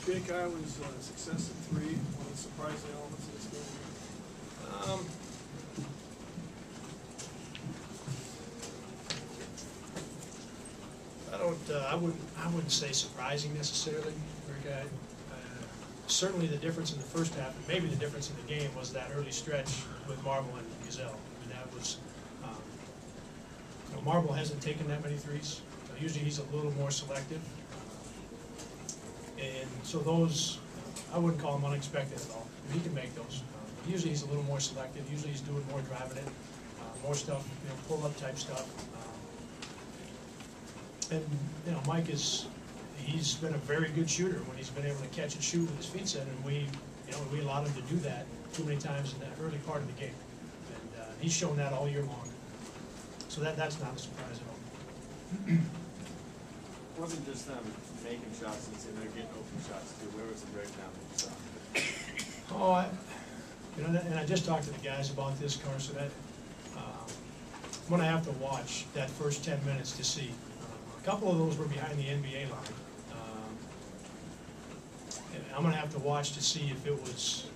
Jake Iowa's success at 3, one of the surprising elements of this game? I wouldn't say surprising necessarily, Rick. Certainly the difference in the first half, and maybe the difference in the game, was that early stretch with Marble and Gazelle. I mean, that was, Marble hasn't taken that many threes. Usually he's a little more selective. And so those, I wouldn't call them unexpected at all. He can make those. Usually he's a little more selective. Usually he's doing more driving it, more stuff, pull-up type stuff. And Mike he's been a very good shooter when he's been able to catch and shoot with his feet set, and we allowed him to do that too many times in that early part of the game, and he's shown that all year long. So that's not a surprise at all. It wasn't just them making shots; they're getting open shots too. Where was the breakdown that you saw? And I just talked to the guys about this, Carson. That I'm going to have to watch that first 10 minutes to see. A couple of those were behind the NBA line. And I'm going to have to watch to see if it was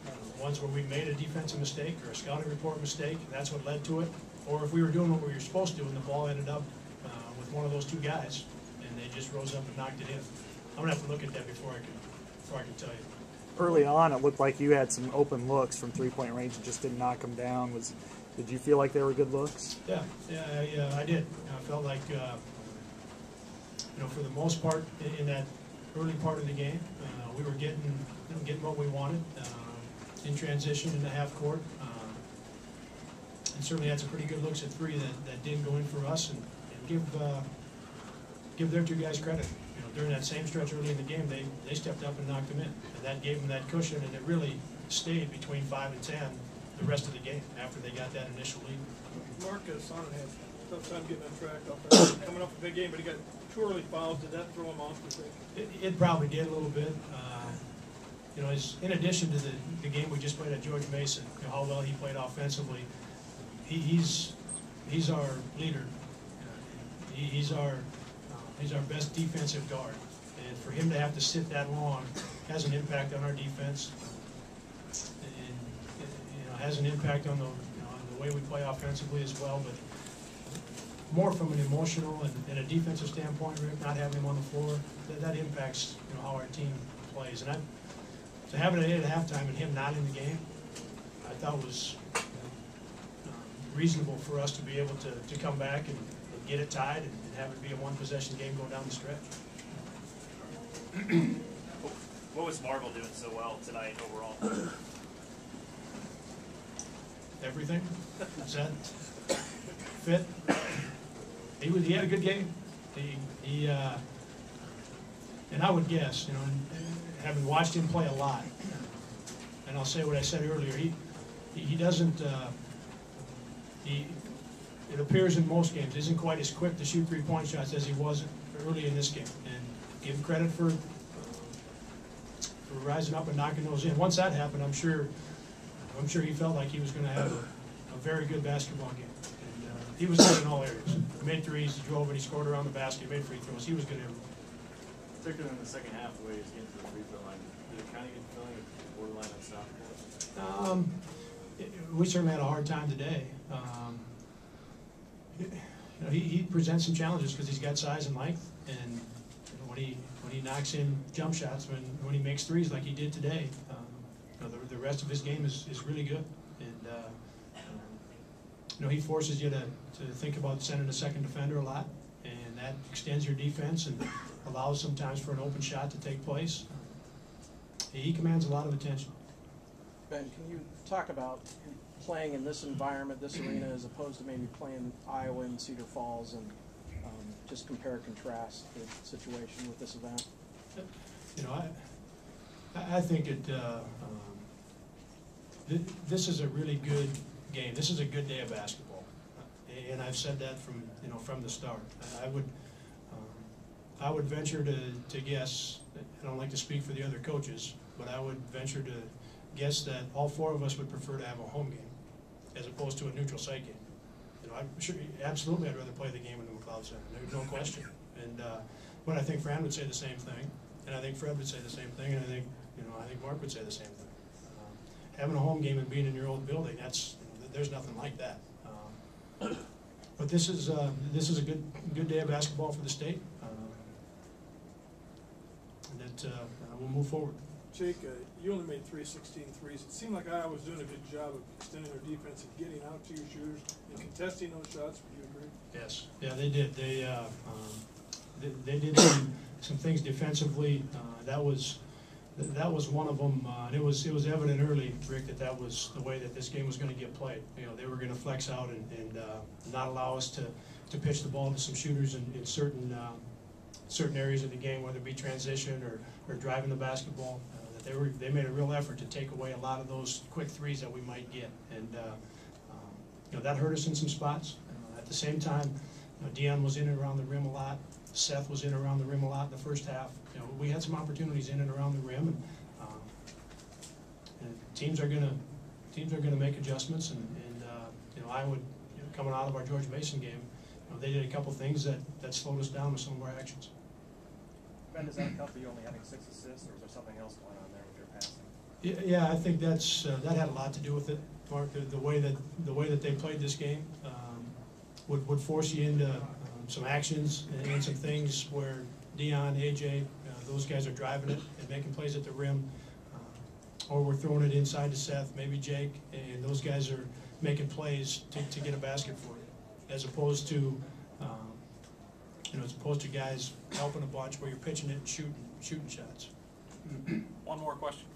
ones where we made a defensive mistake or a scouting report mistake, and that's what led to it, or if we were doing what we were supposed to and the ball ended up with one of those two guys, and they just rose up and knocked it in. I'm going to have to look at that before I can tell you. Early on, it looked like you had some open looks from three-point range and just didn't knock them down. Did you feel like they were good looks? Yeah, I did. I felt like, for the most part, in that early part of the game, we were getting what we wanted in transition in the half court, and certainly had some pretty good looks at 3 that didn't go in for us, and give their 2 guys credit. During that same stretch early in the game, they stepped up and knocked them in, and that gave them that cushion, and it really stayed between 5 and 10 the rest of the game after they got that initial lead. Mark Sonnet had a tough time getting on track offensively, coming off a big game, but he got 2 early fouls. Did that throw him off, do you think? It probably did a little bit. In addition to the game we just played at George Mason, how well he played offensively, he's our leader. He's our best defensive guard, and for him to have to sit that long has an impact on our defense, and has an impact on the way we play offensively as well. But more from an emotional and a defensive standpoint, Rick, not having him on the floor, that impacts how our team plays. And to have it at halftime and him not in the game, I thought was reasonable for us to be able to come back and get it tied and have it be a one-possession game going down the stretch. What was Marble doing so well tonight overall? Everything. Set. Fit. He had a good game. And I would guess, having watched him play a lot, and I'll say what I said earlier, he doesn't, it appears in most games, isn't quite as quick to shoot 3-point shots as he was early in this game. And give him credit for rising up and knocking those in. Once that happened, I'm sure he felt like he was going to have a very good basketball game. And he was good in all areas. He made threes, he drove it, he scored around the basket, he made free throws. He was good everywhere. Particularly in the second half, the way he was getting to the free throw line, did it kind of get the feeling of borderline unstoppable? We certainly had a hard time today. He presents some challenges because he's got size and length, and when he knocks in jump shots, when he makes threes like he did today, the rest of his game is really good. And he forces you to think about sending a second defender a lot, and that extends your defense and allows sometimes for an open shot to take place. He commands a lot of attention. Ben, can you talk about playing in this environment, this arena, as opposed to maybe playing Iowa and Cedar Falls, and just compare and contrast the situation with this event? I think this is a really good game. This is a good day of basketball, and I've said that from the start. I would venture to guess. I don't like to speak for the other coaches, but I would venture to guess that all 4 of us would prefer to have a home game as opposed to a neutral site game. Absolutely, I'd rather play the game in the McLeod Center. There's no question. And but I think Fran would say the same thing. And I think Fred would say the same thing, and I think Mark would say the same thing. Having a home game and being in your old building, there's nothing like that. But this is a good day of basketball for the state. We'll move forward. Jake, you only made 16 threes. It seemed like Iowa was doing a good job of extending their defense and getting out to your shooters and contesting those shots. Would you agree? Yes, yeah, they did. They did some things defensively. That was one of them, and it was evident early, Rick, that was the way that this game was going to get played. You know, they were going to flex out and not allow us to pitch the ball to some shooters in certain areas of the game, whether it be transition or driving the basketball. That they made a real effort to take away a lot of those quick threes that we might get, and you know, that hurt us in some spots. At the same time, you know, Deion was in and around the rim a lot. Seth was in and around the rim a lot in the first half. You know, we had some opportunities in and around the rim, and teams are gonna make adjustments. And you know, I would, you know, coming out of our George Mason game, you know, they did a couple things that slowed us down with some of our actions. Ben, does that account for you only having 6 assists, or is there something else going on there with your passing? Yeah, I think that had a lot to do with it, Mark. The way that they played this game would force you into some actions and some things where Deion, AJ, those guys are driving it and making plays at the rim, or we're throwing it inside to Seth, maybe Jake, and those guys are making plays to get a basket for you, as opposed to guys helping a bunch where you're pitching it and shooting shots. One more question.